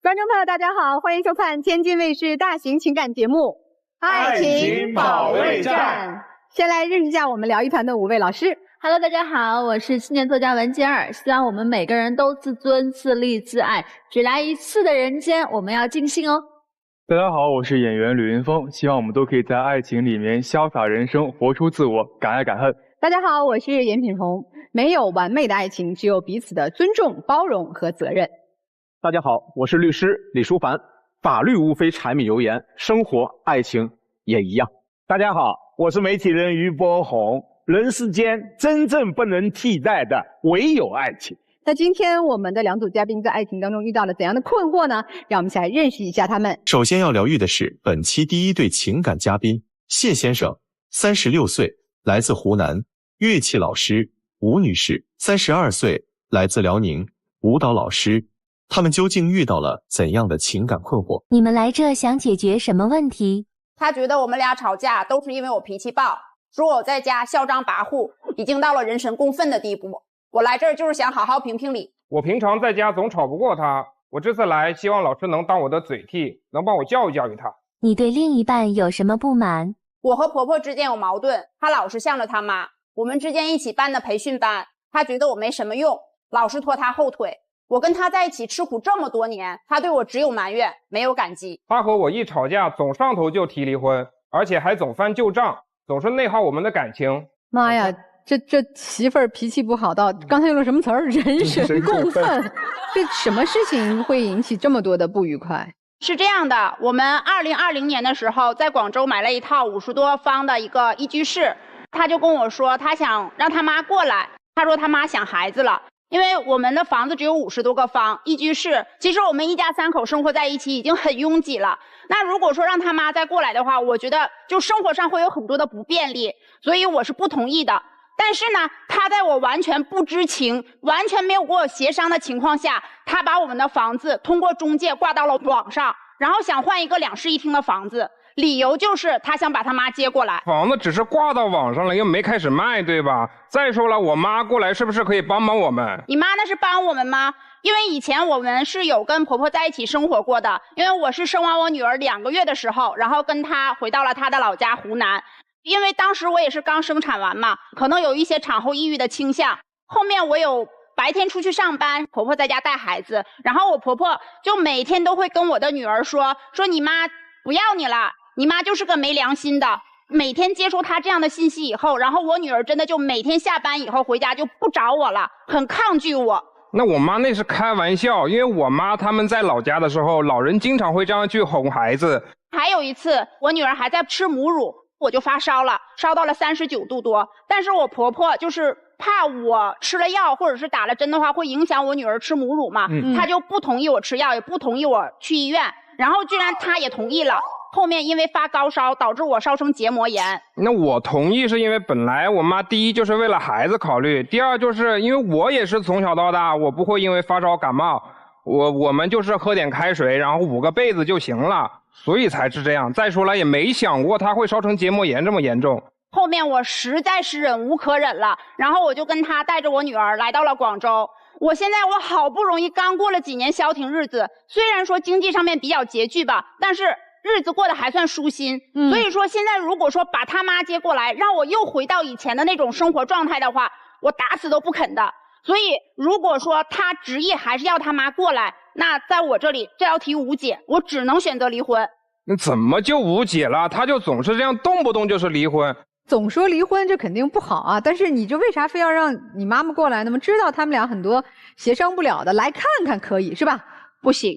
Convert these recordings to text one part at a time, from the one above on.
观众朋友大家好，欢迎收看天津卫视大型情感节目《爱情保卫战》。先来认识一下我们聊艺团的5位老师。Hello， 大家好，我是青年作家文洁儿。希望我们每个人都自尊、自立、自爱，只来一次的人间，我们要尽兴哦。大家好，我是演员吕云峰。希望我们都可以在爱情里面潇洒人生，活出自我，敢爱敢恨。大家好，我是严品彤。没有完美的爱情，只有彼此的尊重、包容和责任。大家好，我是律师李书凡。法律无非柴米油盐，生活、爱情也一样。大家好，我是媒体人于波红。人世间真正不能替代的唯有爱情。那今天我们的2组嘉宾在爱情当中遇到了怎样的困惑呢？让我们一起来认识一下他们。首先要疗愈的是本期第一对情感嘉宾谢先生，36岁，来自湖南，乐器老师；吴女士，32岁，来自辽宁，舞蹈老师。他们究竟遇到了怎样的情感困惑？你们来这想解决什么问题？他觉得我们俩吵架都是因为我脾气暴，说我在家嚣张跋扈，已经到了人神共愤的地步。我来这儿就是想好好评评理。我平常在家总吵不过他，我这次来希望老师能当我的嘴替，能帮我教育教育他。你对另一半有什么不满？我和婆婆之间有矛盾，她老是向着她妈。我们之间一起办的培训班，她觉得我没什么用，老是拖她后腿。我跟他在一起吃苦这么多年，他对我只有埋怨，没有感激。他和我一吵架总上头就提离婚，而且还总翻旧账，总是内耗我们的感情。妈呀，这媳妇儿脾气不好到刚才用了什么词儿？人神共愤。这什么事情会引起这么多的不愉快？是这样的，我们2020年的时候在广州买了一套50多方的一个一居室，他就跟我说他想让他妈过来，他说他妈想孩子了。因为我们的房子只有50多个方，一居室，其实我们一家3口生活在一起已经很拥挤了。那如果说让他妈再过来的话，我觉得就生活上会有很多的不便利，所以我是不同意的。但是呢，他在我完全不知情、完全没有跟我协商的情况下，他把我们的房子通过中介挂到了网上，然后想换一个2室1厅的房子。理由就是他想把他妈接过来。房子只是挂到网上了，又没开始卖，对吧？再说了，我妈过来是不是可以帮帮我们？你妈那是帮我们吗？因为以前我们是有跟婆婆在一起生活过的，因为我是生完我女儿2个月的时候，然后跟她回到了她的老家湖南。因为当时我也是刚生产完嘛，可能有一些产后抑郁的倾向。后面我有白天出去上班，婆婆在家带孩子，然后我婆婆就每天都会跟我的女儿说你妈不要你了，你妈就是个没良心的。每天接收她这样的信息以后，然后我女儿真的就每天下班以后回家就不找我了，很抗拒我。那我妈那是开玩笑，因为我妈他们在老家的时候，老人经常会这样去哄孩子。还有一次，我女儿还在吃母乳，我就发烧了，烧到了39度多。但是我婆婆就是怕我吃了药或者是打了针的话会影响我女儿吃母乳嘛，她就不同意我吃药，也不同意我去医院。然后居然她也同意了。后面因为发高烧导致我烧成结膜炎。那我同意是因为本来我妈第一就是为了孩子考虑，第二就是因为我也是从小到大我不会因为发烧感冒，我们就是喝点开水然后捂个被子就行了，所以才是这样。再说了也没想过她会烧成结膜炎这么严重。后面我实在是忍无可忍了，然后我就跟她带着我女儿来到了广州。我现在我好不容易刚过了几年消停日子，虽然说经济上面比较拮据吧，但是日子过得还算舒心。所以说现在如果说把他妈接过来，让我又回到以前的那种生活状态的话，我打死都不肯的。所以如果说他执意还是要他妈过来，那在我这里这道题无解，我只能选择离婚。那怎么就无解了？他就总是这样动不动就是离婚。总说离婚这肯定不好啊，但是你这为啥非要让你妈妈过来呢？知道他们俩很多协商不了的，来看看可以是吧？不行。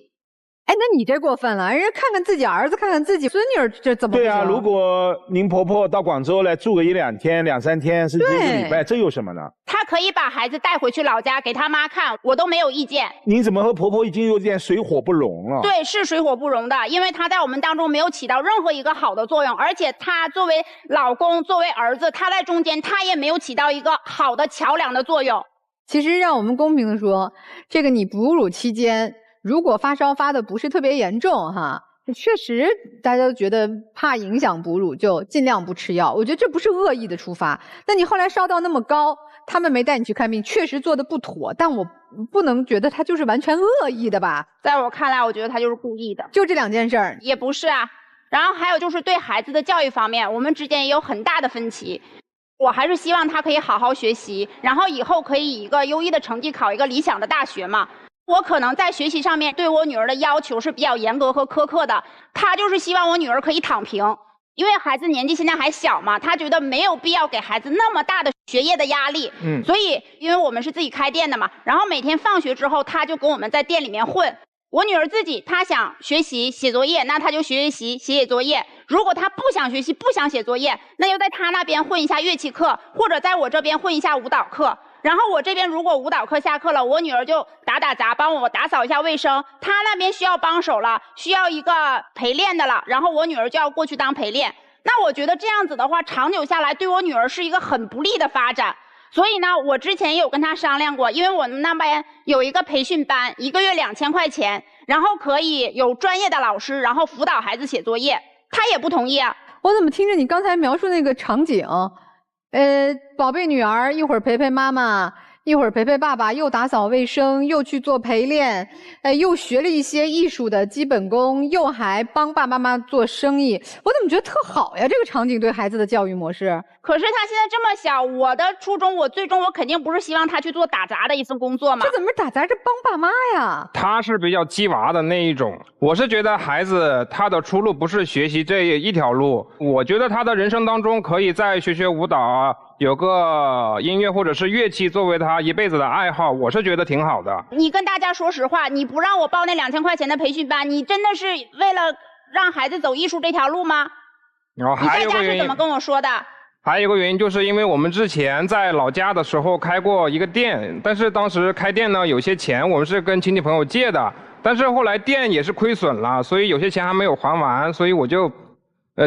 哎，那你这过分了，人家看看自己儿子，看看自己孙女，这怎么对啊？如果您婆婆到广州来住个1、2天、2、3天，甚至1个礼拜，这有什么呢？她可以把孩子带回去老家给她妈看，我都没有意见。您怎么和婆婆已经有点水火不容了？对，是水火不容的，因为她在我们当中没有起到任何一个好的作用，而且她作为老公，作为儿子，她在中间，她也没有起到一个好的桥梁的作用。其实让我们公平的说，这个你哺乳期间如果发烧发的不是特别严重哈，确实大家都觉得怕影响哺乳就尽量不吃药，我觉得这不是恶意的出发。但你后来烧到那么高，他们没带你去看病，确实做的不妥，但不能觉得他就是完全恶意的吧？在我看来，我觉得他就是故意的。就这2件事儿？也不是啊。然后还有就是对孩子的教育方面，我们之间也有很大的分歧。我还是希望他可以好好学习，然后以后可以以一个优异的成绩考一个理想的大学嘛。我可能在学习上面对我女儿的要求是比较严格和苛刻的，他就是希望我女儿可以躺平。因为孩子年纪现在还小嘛，他觉得没有必要给孩子那么大的学业的压力。所以因为我们是自己开店的嘛，然后每天放学之后，他就跟我们在店里面混。我女儿自己，她想学习写作业，那她就学习写作业。如果她不想学习不想写作业，那就在她那边混一下乐器课，或者在我这边混一下舞蹈课。然后我这边如果舞蹈课下课了，我女儿就打杂，帮我打扫一下卫生。她那边需要帮手了，需要一个陪练的了，然后我女儿就要过去当陪练。那我觉得这样子的话，长久下来对我女儿是一个很不利的发展。所以呢，我之前也有跟她商量过，因为我们那边有一个培训班，1个月2000块钱，然后可以有专业的老师，然后辅导孩子写作业。她也不同意啊。我怎么听着你刚才描述那个场景，宝贝女儿一会儿陪陪妈妈，一会儿陪陪爸爸，又打扫卫生，又去做陪练，又学了一些艺术的基本功，又还帮爸爸妈妈做生意。我怎么觉得特好呀？这个场景对孩子的教育模式。可是他现在这么小，我的初衷，我最终我肯定不是希望他去做打杂的一份工作嘛。这怎么是打杂？这帮爸妈呀？他是比较鸡娃的那一种。我是觉得孩子他的出路不是学习这一条路，我觉得他的人生当中可以再学舞蹈啊，有个音乐或者是乐器作为他一辈子的爱好，我是觉得挺好的。你跟大家说实话，你不让我报那2000块钱的培训班，你真的是为了让孩子走艺术这条路吗？然后还有个原因，你在家是怎么跟我说的？还有一个原因就是因为我们之前在老家的时候开过一个店，但是当时开店呢有些钱我们是跟亲戚朋友借的，但是后来店也是亏损了，所以有些钱还没有还完，所以我就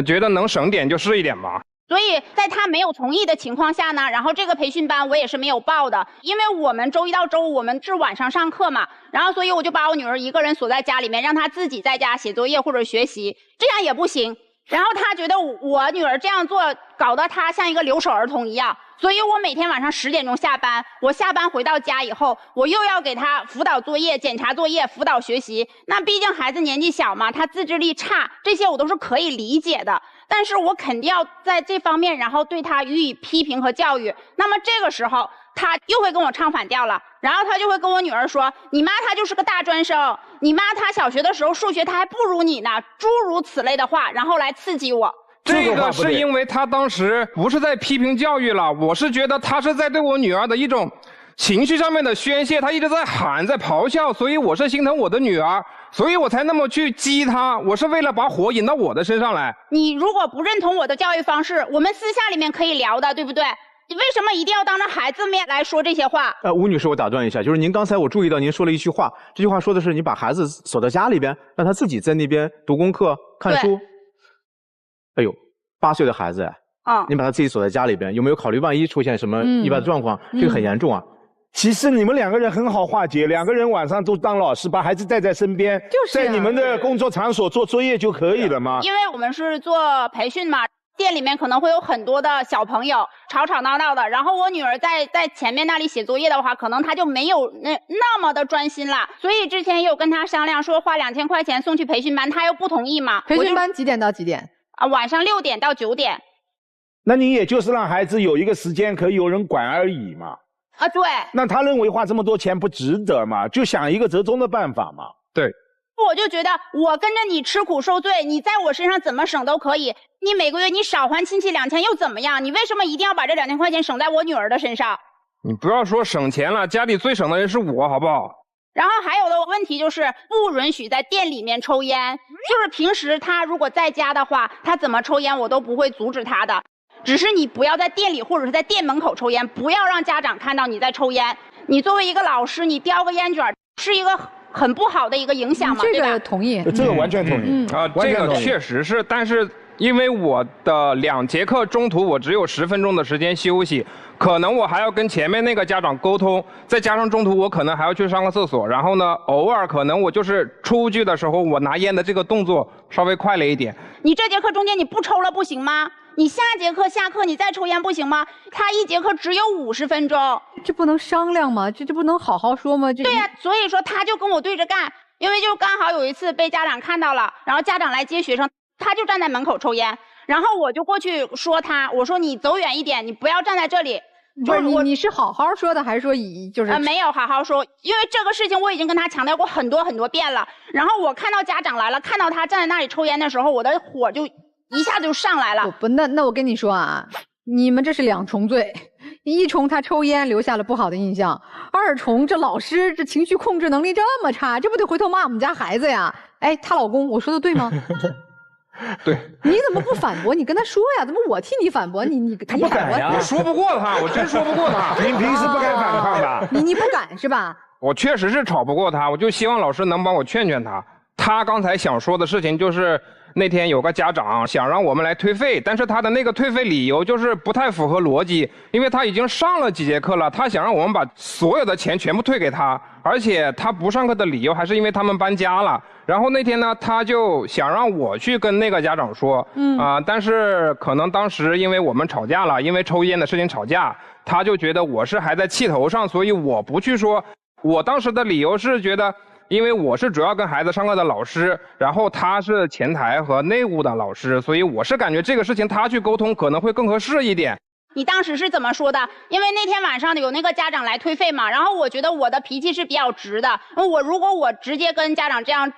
觉得能省点就是一点吧。所以在他没有同意的情况下呢，然后这个培训班我也是没有报的，因为我们周一到周五我们是晚上上课嘛，然后所以我就把我女儿一个人锁在家里面，让她自己在家写作业或者学习，这样也不行。然后他觉得我女儿这样做搞得她像一个留守儿童一样，所以我每天晚上10点钟下班，我下班回到家以后，我又要给她辅导作业、检查作业、辅导学习。那毕竟孩子年纪小嘛，他自制力差，这些我都是可以理解的。但是我肯定要在这方面，然后对他予以批评和教育。那么这个时候，他又会跟我唱反调了，然后他就会跟我女儿说：“你妈她就是个大专生，你妈她小学的时候数学她还不如你呢。”诸如此类的话，然后来刺激我。这个是因为他当时不是在批评教育了，我是觉得他是在对我女儿的一种情绪上面的宣泄，他一直在喊在咆哮，所以我是心疼我的女儿，所以我才那么去激她，我是为了把火引到我的身上来。你如果不认同我的教育方式，我们私下里面可以聊的，对不对？你为什么一定要当着孩子面来说这些话？吴女士，我打断一下，就是您刚才我注意到您说了一句话，这句话说的是你把孩子锁在家里边，让他自己在那边读功课、看书。哎呦，8岁的孩子，你把他自己锁在家里边，有没有考虑万一出现什么意外的状况？这个很严重啊。其实你们2个人很好化解，2个人晚上都当老师，把孩子带在身边，在你们的工作场所做作业就可以了嘛。因为我们是做培训嘛，店里面可能会有很多的小朋友吵吵闹闹的，然后我女儿在前面那里写作业的话，可能她就没有那么的专心了。所以之前也有跟她商量说花2000块钱送去培训班，她又不同意嘛。培训班几点到几点？晚上6点到9点。那你也就是让孩子有一个时间可以有人管而已嘛。对。那他认为花这么多钱不值得嘛，就想一个折中的办法嘛。对。我就觉得我跟着你吃苦受罪，你在我身上怎么省都可以。你每个月你少还亲戚2000又怎么样？你为什么一定要把这2000块钱省在我女儿的身上？你不要说省钱了，家里最省的人是我，好不好？然后还有的问题就是不允许在店里面抽烟，就是平时他如果在家的话，他怎么抽烟我都不会阻止他的，只是你不要在店里或者是在店门口抽烟，不要让家长看到你在抽烟。你作为一个老师，你叼个烟卷是一个很不好的一个影响嘛，对吧？这个同意，这个完全同意。这个确实是，但是因为我的2节课中途我只有10分钟的时间休息，可能我还要跟前面那个家长沟通，再加上中途我可能还要去上个厕所，然后呢，偶尔可能我就是出去的时候，我拿烟的这个动作稍微快了一点。你这节课中间你不抽了不行吗？你下节课下课你再抽烟不行吗？他一节课只有50分钟，这不能商量吗？这不能好好说吗？对呀，所以说他就跟我对着干，因为就刚好有一次被家长看到了，然后家长来接学生，他就站在门口抽烟，然后我就过去说他，我说你走远一点，你不要站在这里。不是你是好好说的，还是说就是没有好好说，因为这个事情我已经跟他强调过很多遍了。然后我看到家长来了，看到他站在那里抽烟的时候，我的火就一下子就上来了。不，那我跟你说啊，你们这是2重罪，一重他抽烟留下了不好的印象，2重这老师这情绪控制能力这么差，这不得回头骂我们家孩子呀？哎，她老公，我说的对吗？对，你怎么不反驳？你跟他说呀，怎么我替你反驳？他不敢呀，我说不过他，我真说不过他。你平时不敢反抗的，你不敢是吧？我确实是吵不过他，我就希望老师能帮我劝劝他。他刚才想说的事情就是那天有个家长想让我们来退费，但是他的那个退费理由就是不太符合逻辑，因为他已经上了几节课了，他想让我们把所有的钱全部退给他，而且他不上课的理由还是因为他们搬家了。然后那天呢，他就想让我去跟那个家长说，但是可能当时因为我们吵架了，因为抽烟的事情吵架，他就觉得我是还在气头上，所以我不去说。我当时的理由是觉得，因为我是主要跟孩子上课的老师，然后他是前台和内务的老师，所以我是感觉这个事情他去沟通可能会更合适一点。你当时是怎么说的？因为那天晚上有那个家长来退费嘛，然后我觉得我的脾气是比较直的，如果我直接跟家长这样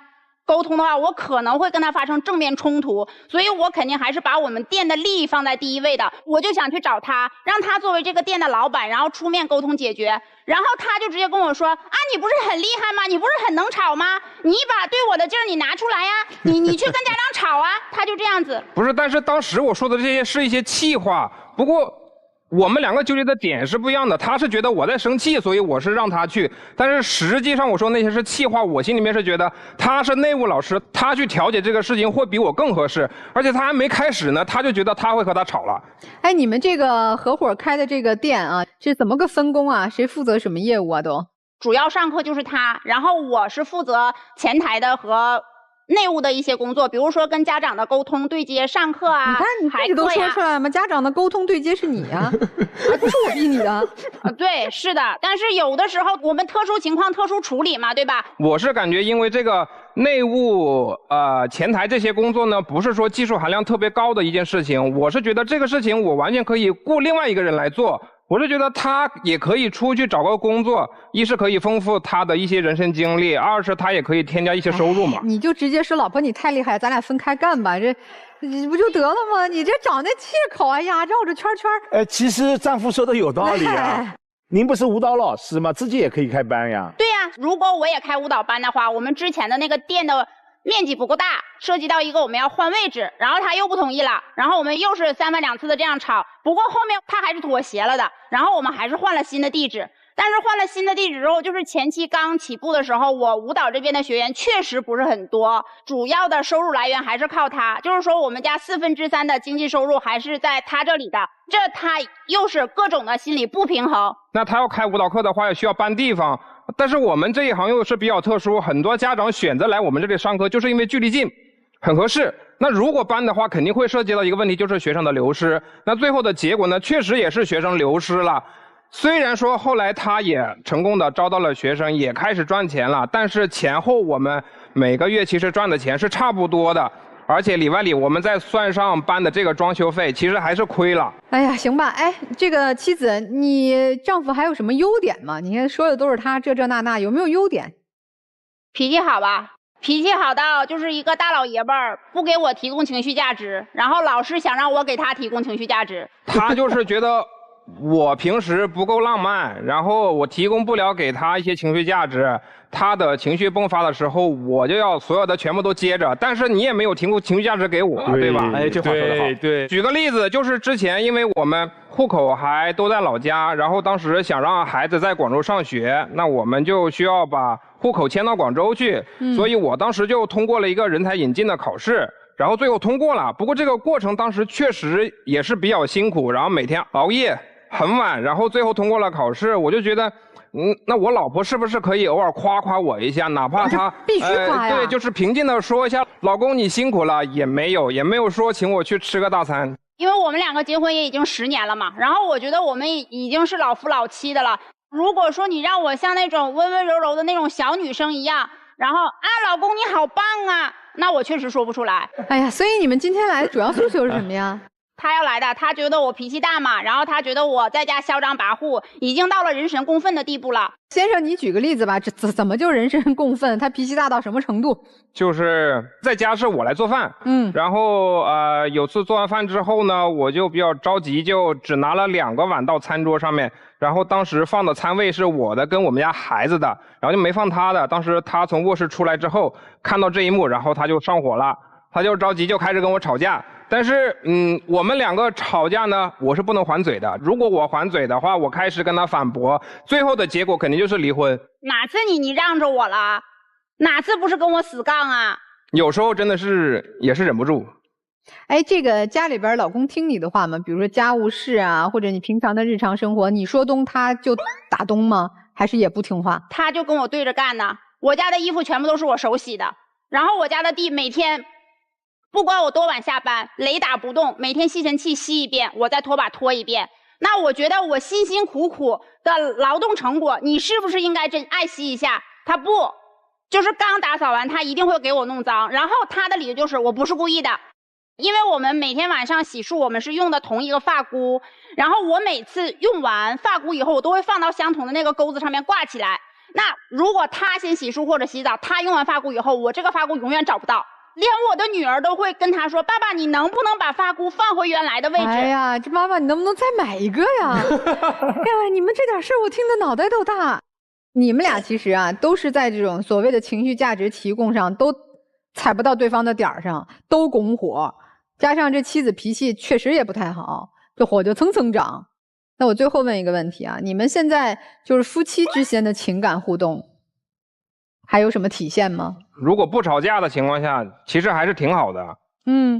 沟通的话，我可能会跟他发生正面冲突，所以我肯定还是把我们店的利益放在第一位的。我就想去找他，让他作为这个店的老板，然后出面沟通解决。然后他就直接跟我说：“啊，你不是很厉害吗？你不是很能吵吗？你把对我的劲儿你拿出来呀，你去跟家长吵啊。”他就这样子。不是，但是当时我说的这些是一些气话，不过我们2个纠结的点是不一样的。他是觉得我在生气，所以我是让他去，但是实际上我说那些是气话，我心里面是觉得他是内务老师，他去调解这个事情会比我更合适，而且他还没开始呢，他就觉得他会和他吵了。哎，你们这个合伙开的这个店啊，是怎么个分工啊？谁负责什么业务啊？都主要上课就是他，然后我是负责前台的和内务的一些工作，比如说跟家长的沟通对接、上课啊。你看你自己都说出来了吗？家长的沟通对接是你呀，不是我逼你的。对，是的，但是有的时候我们特殊情况特殊处理嘛，对吧？我是感觉因为这个内务前台这些工作呢，不是说技术含量特别高的一件事情，我是觉得这个事情我完全可以雇另外一个人来做。我是觉得他也可以出去找个工作，一是可以丰富他的一些人生经历，二是他也可以添加一些收入嘛。你就直接说老婆你太厉害，咱俩分开干吧，这不就得了吗？你这找那借口，哎呀，绕着圈圈。其实丈夫说的有道理啊。您不是舞蹈老师吗？自己也可以开班呀。对呀，如果我也开舞蹈班的话，我们之前的那个店的面积不够大，涉及到一个我们要换位置，然后他又不同意了，然后我们又是3番2次的这样吵，不过后面他还是妥协了的，然后我们还是换了新的地址。但是换了新的地址之后，就是前期刚起步的时候，我舞蹈这边的学员确实不是很多，主要的收入来源还是靠他，就是说我们家3/4的经济收入还是在他这里的，这他又是各种的心理不平衡。那他要开舞蹈课的话，也需要搬地方，但是我们这一行又是比较特殊，很多家长选择来我们这里上课，就是因为距离近，很合适。那如果搬的话，肯定会涉及到一个问题，就是学生的流失。那最后的结果呢，确实也是学生流失了。虽然说后来他也成功的招到了学生，也开始赚钱了，但是前后我们每个月其实赚的钱是差不多的，而且里外里我们再算上班的这个装修费，其实还是亏了。哎呀，行吧，哎，这个妻子，你丈夫还有什么优点吗？你看说的都是他这那，有没有优点？脾气好吧，脾气好到就是一个大老爷们儿，不给我提供情绪价值，然后老是想让我给他提供情绪价值。他就是觉得我平时不够浪漫，然后我提供不了给他一些情绪价值，他的情绪迸发的时候，我就要所有的全部都接着，但是你也没有提供情绪价值给我，对吧？哎，这话说得好。对，举个例子，就是之前因为我们户口还都在老家，然后当时想让孩子在广州上学，那我们就需要把户口迁到广州去，所以我当时就通过了一个人才引进的考试。然后最后通过了，不过这个过程当时确实也是比较辛苦，然后每天熬夜很晚，然后最后通过了考试，我就觉得，那我老婆是不是可以偶尔夸夸我一下，哪怕她必须夸呀，对，就是平静的说一下，老公你辛苦了，也没有说请我去吃个大餐。因为我们两个结婚也已经10年了嘛，然后我觉得我们已经是老夫老妻的了。如果说你让我像那种温温柔柔的那种小女生一样，然后老公你好棒啊，那我确实说不出来。哎呀，所以你们今天来的主要诉求是什么呀？他要来的，他觉得我脾气大嘛，然后他觉得我在家嚣张跋扈，已经到了人神共愤的地步了。先生，你举个例子吧，这怎么就人神共愤？他脾气大到什么程度？就是在家是我来做饭，然后有次做完饭之后呢，我就比较着急，就只拿了2个碗到餐桌上面，然后当时放的餐位是我的跟我们家孩子的，然后就没放他的。当时他从卧室出来之后，看到这一幕，然后他就上火了，他就着急就开始跟我吵架。但是我们2个吵架呢，我是不能还嘴的。如果我还嘴的话，我开始跟他反驳，最后的结果肯定就是离婚。哪次你让着我了？哪次不是跟我死杠啊？有时候真的是也是忍不住。哎，这个家里边老公听你的话吗？比如说家务事啊，或者你平常的日常生活，你说东他就打东吗？还是也不听话？他就跟我对着干呢。我家的衣服全部都是我手洗的，然后我家的地每天不管我多晚下班，雷打不动，每天吸尘器吸一遍，我再拖把拖一遍。那我觉得我辛辛苦苦的劳动成果，你是不是应该真爱惜一下？他不，就是刚打扫完，他一定会给我弄脏。然后他的理由就是我不是故意的，因为我们每天晚上洗漱，我们是用的同一个发箍，然后我每次用完发箍以后，我都会放到相同的那个钩子上面挂起来。那如果他先洗漱或者洗澡，他用完发箍以后，我这个发箍永远找不到。连我的女儿都会跟他说：“爸爸，你能不能把发箍放回原来的位置？”哎呀，这妈妈，你能不能再买一个呀？哎呀，你们这点事儿我听得脑袋都大。你们俩其实啊，都是在这种所谓的情绪价值提供上都踩不到对方的点儿上，都拱火，加上这妻子脾气确实也不太好，这火就蹭蹭涨。那我最后问一个问题啊，你们现在就是夫妻之间的情感互动还有什么体现吗？如果不吵架的情况下，其实还是挺好的。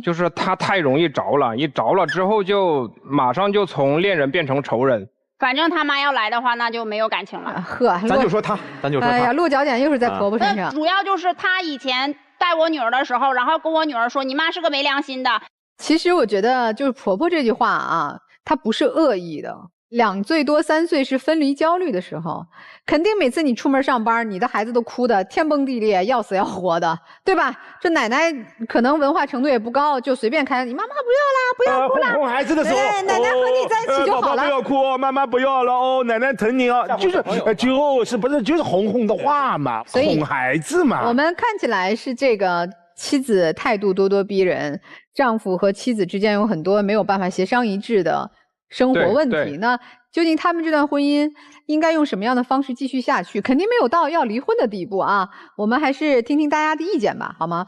就是他太容易着了，一着了之后就马上就从恋人变成仇人。反正他妈要来的话，那就没有感情了。呵，咱就说他。哎呀，落脚点又是在婆婆身上。主要就是他以前带我女儿的时候，然后跟我女儿说：“你妈是个没良心的。”其实我觉得，就是婆婆这句话啊，她不是恶意的。2最多3岁是分离焦虑的时候，肯定每次你出门上班，你的孩子都哭得天崩地裂，要死要活的，对吧？这奶奶可能文化程度也不高，就随便开，你妈妈不要啦，不要哭啦。哄孩子的时候，奶奶和你在一起就好了。宝宝不要哭，妈妈不要了哦，奶奶疼你哦，就是哄的话嘛，哄孩子嘛。我们看起来是这个妻子态度咄咄逼人，丈夫和妻子之间有很多没有办法协商一致的生活问题。那究竟他们这段婚姻应该用什么样的方式继续下去？肯定没有到要离婚的地步啊，我们还是听听大家的意见吧，好吗？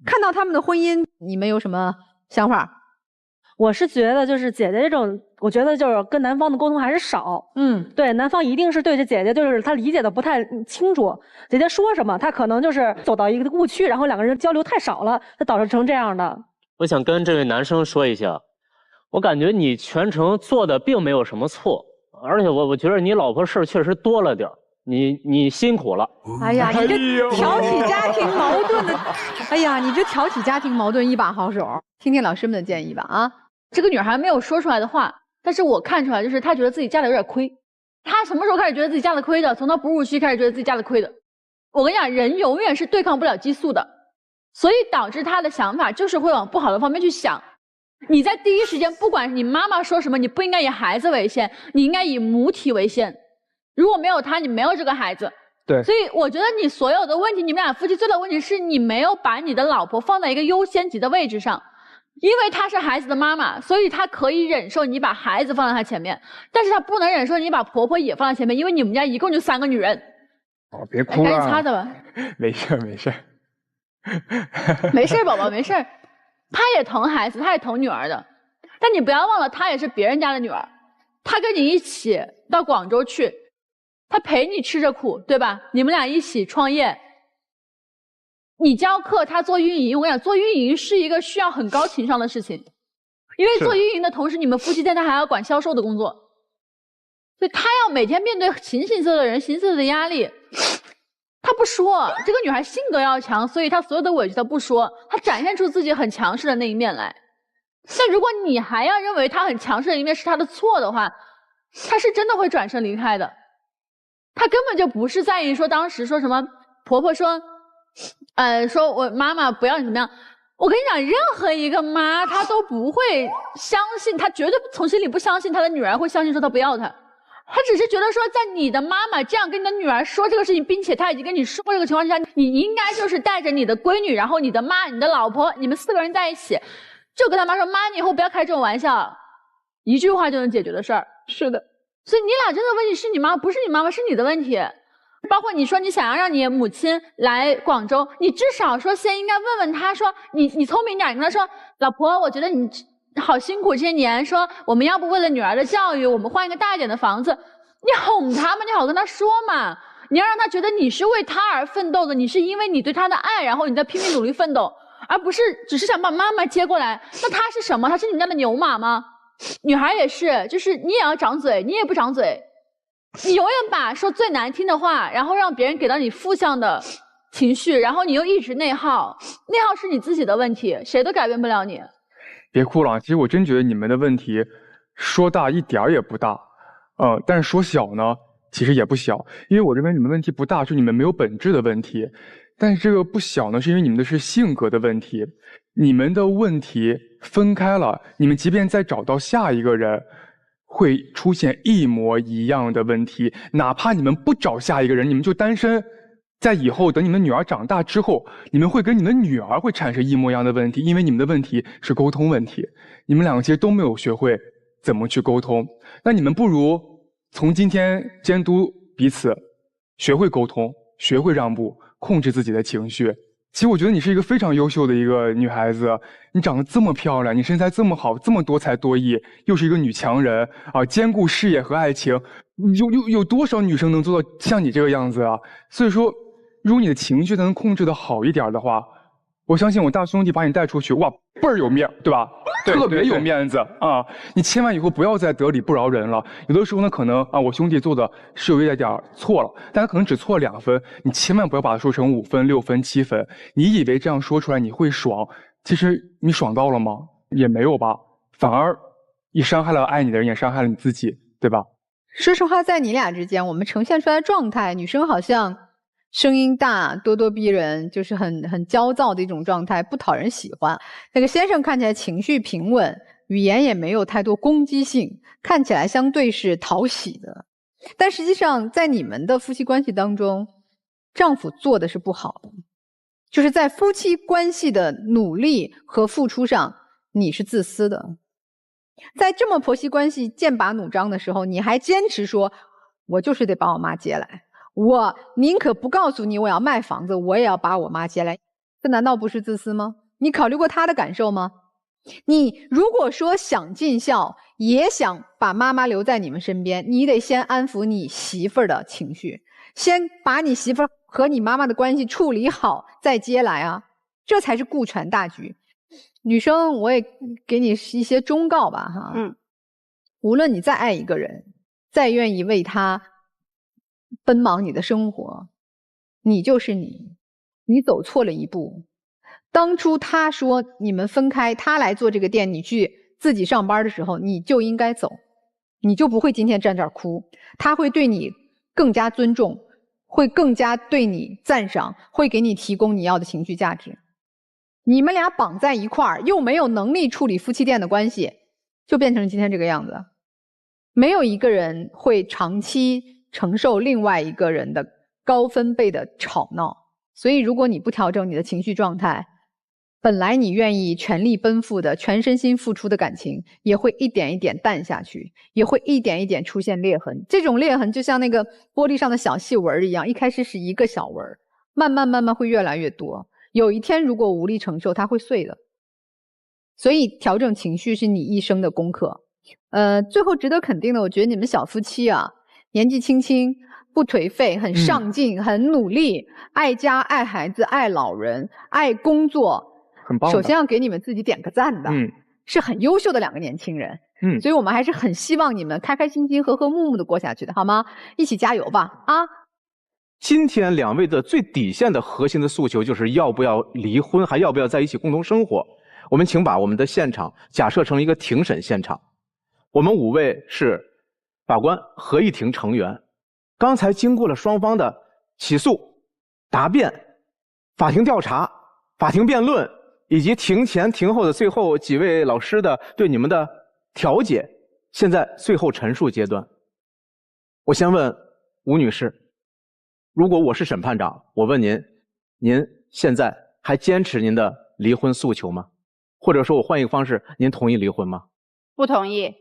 看到他们的婚姻，你们有什么想法？我是觉得就是姐姐这种，我觉得就是跟男方的沟通还是少。对，男方一定是对这姐姐就是他理解的不太清楚，姐姐说什么他可能就是走到一个误区，然后2个人交流太少了，才导致成这样的。我想跟这位男生说一下，我感觉你全程做的并没有什么错，而且我觉得你老婆事儿确实多了点，你辛苦了。哎呀，你这挑起家庭矛盾的，哎呀，你这挑起家庭矛盾一把好手。听听老师们的建议吧啊。这个女孩没有说出来的话，但是我看出来，就是她觉得自己嫁的有点亏。她什么时候开始觉得自己嫁的亏的？从她哺乳期开始觉得自己嫁的亏的。我跟你讲，人永远是对抗不了激素的，所以导致她的想法就是会往不好的方面去想。你在第一时间，不管你妈妈说什么，你不应该以孩子为先，你应该以母体为先。如果没有她，你没有这个孩子。对，所以我觉得你所有的问题，你们俩夫妻最大的问题是你没有把你的老婆放在一个优先级的位置上。因为她是孩子的妈妈，所以她可以忍受你把孩子放在她前面，但是她不能忍受你把婆婆也放在前面，因为你们家一共就3个女人。别哭了，赶紧擦擦吧。没事没事，没事，宝宝没事。她也疼孩子，她也疼女儿的，但你不要忘了，她也是别人家的女儿，她跟你一起到广州去，她陪你吃着苦，对吧？你们俩一起创业。你教课，他做运营，我跟你讲，做运营是一个需要很高情商的事情，因为做运营的同时，你们夫妻间他还要管销售的工作，所以他要每天面对形形色色的人、形形色色的压力。他不说，这个女孩性格要强，所以她所有的委屈她不说，她展现出自己很强势的那一面来。但如果你还要认为他很强势的一面是他的错的话，他是真的会转身离开的。他根本就不是在意说当时说什么婆婆说，说我妈妈不要你怎么样。我跟你讲，任何一个妈她都不会相信，她绝对从心里不相信她的女儿会相信说她不要她。她只是觉得说，在你的妈妈这样跟你的女儿说这个事情，并且她已经跟你说这个情况下，你应该就是带着你的闺女，然后你的妈、你的老婆，你们4个人在一起，就跟他妈说，妈，你以后不要开这种玩笑，一句话就能解决的事儿。是的，所以你俩真的问题是你妈，不是你妈妈，是你的问题。包括你说你想要让你母亲来广州，你至少说先应该问问她说，你聪明点，你跟她说，老婆，我觉得你好辛苦这些年，说我们要不为了女儿的教育，我们换一个大一点的房子，你哄她嘛，你好跟她说嘛，你要让她觉得你是为她而奋斗的，你是因为你对她的爱，然后你在拼命努力奋斗，而不是只是想把妈妈接过来。那她是什么？她是你们家的牛马吗？女孩也是，就是你也要长嘴，你也不长嘴。你永远把说最难听的话，然后让别人给到你负向的情绪，然后你又一直内耗，内耗是你自己的问题，谁都改变不了你。别哭了，其实我真觉得你们的问题说大一点儿也不大，但是说小呢，其实也不小，因为我认为你们问题不大，是你们没有本质的问题，但是这个不小呢，是因为你们的是性格的问题，你们的问题分开了，你们即便再找到下一个人，会出现一模一样的问题，哪怕你们不找下一个人，你们就单身，在以后等你们女儿长大之后，你们会跟你们女儿会产生一模一样的问题，因为你们的问题是沟通问题，你们两个其实都没有学会怎么去沟通。那你们不如从今天监督彼此，学会沟通，学会让步，控制自己的情绪。其实我觉得你是一个非常优秀的一个女孩子，你长得这么漂亮，你身材这么好，这么多才多艺，又是一个女强人啊，兼顾事业和爱情，有多少女生能做到像你这个样子啊？所以说，如果你的情绪能控制的好一点的话，我相信我大兄弟把你带出去，哇，倍儿有面，对吧？特别有面子啊！你千万以后不要再得理不饶人了。有的时候呢，可能啊，我兄弟做的是有一点错了，但他可能只错2分，你千万不要把它说成5分、6分、7分。你以为这样说出来你会爽，其实你爽到了吗？也没有吧，反而你伤害了爱你的人，也伤害了你自己，对吧？说实话，在你俩之间，我们呈现出来的状态，女生好像声音大、咄咄逼人，就是很焦躁的一种状态，不讨人喜欢。那个先生看起来情绪平稳，语言也没有太多攻击性，看起来相对是讨喜的。但实际上，在你们的夫妻关系当中，丈夫做的是不好的，就是在夫妻关系的努力和付出上，你是自私的。在这么婆媳关系剑拔弩张的时候，你还坚持说，我就是得把我妈接来。我宁可不告诉你我要卖房子，我也要把我妈接来，这难道不是自私吗？你考虑过她的感受吗？你如果说想尽孝，也想把妈妈留在你们身边，你得先安抚你媳妇儿的情绪，先把你媳妇儿和你妈妈的关系处理好，再接来啊，这才是顾全大局。女生，我也给你一些忠告吧，哈，无论你再爱一个人，再愿意为他奔忙你的生活，你就是你，你走错了一步。当初他说你们分开，他来做这个店，你去自己上班的时候，你就应该走，你就不会今天站这儿哭。他会对你更加尊重，会更加对你赞赏，会给你提供你要的情绪价值。你们俩绑在一块儿，又没有能力处理夫妻店的关系，就变成今天这个样子。没有一个人会长期承受另外一个人的高分贝的吵闹，所以如果你不调整你的情绪状态，本来你愿意全力奔赴的、全身心付出的感情，也会一点一点淡下去，也会一点一点出现裂痕。这种裂痕就像那个玻璃上的小细纹一样，一开始是一个小纹，慢慢会越来越多。有一天如果无力承受，它会碎的。所以调整情绪是你一生的功课。最后值得肯定的，我觉得你们小夫妻啊，年纪轻轻，不颓废，很上进，很努力，爱家、爱孩子、爱老人、爱工作，很棒。首先要给你们自己点个赞的，是很优秀的2个年轻人。所以我们还是很希望你们开开心心、和和睦睦的过下去的，好吗？一起加油吧！啊！今天2位的最底线的核心的诉求就是要不要离婚，还要不要在一起共同生活。我们请把我们的现场假设成一个庭审现场，我们5位是法官合议庭成员。刚才经过了双方的起诉、答辩、法庭调查、法庭辩论，以及庭前庭后的最后几位老师的对你们的调解，现在最后陈述阶段。我先问吴女士，如果我是审判长，我问您，您现在还坚持您的离婚诉求吗？或者说我换一个方式，您同意离婚吗？不同意。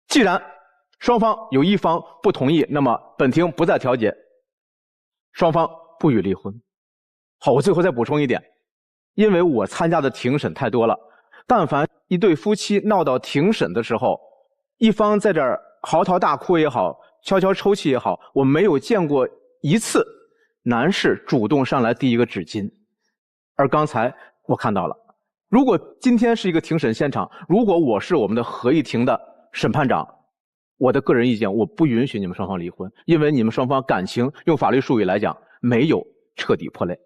既然双方有一方不同意，那么本庭不再调解，双方不予离婚。好，我最后再补充一点，因为我参加的庭审太多了，但凡一对夫妻闹到庭审的时候，一方在这儿嚎啕大哭也好，悄悄抽泣也好，我没有见过一次男士主动上来递一个纸巾。而刚才我看到了，如果今天是一个庭审现场，如果我是我们的合议庭的审判长，我的个人意见，我不允许你们双方离婚，因为你们双方感情用法律术语来讲没有彻底破裂。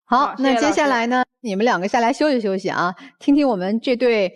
好，那接下来呢，你们2个下来休息休息啊，听听我们这对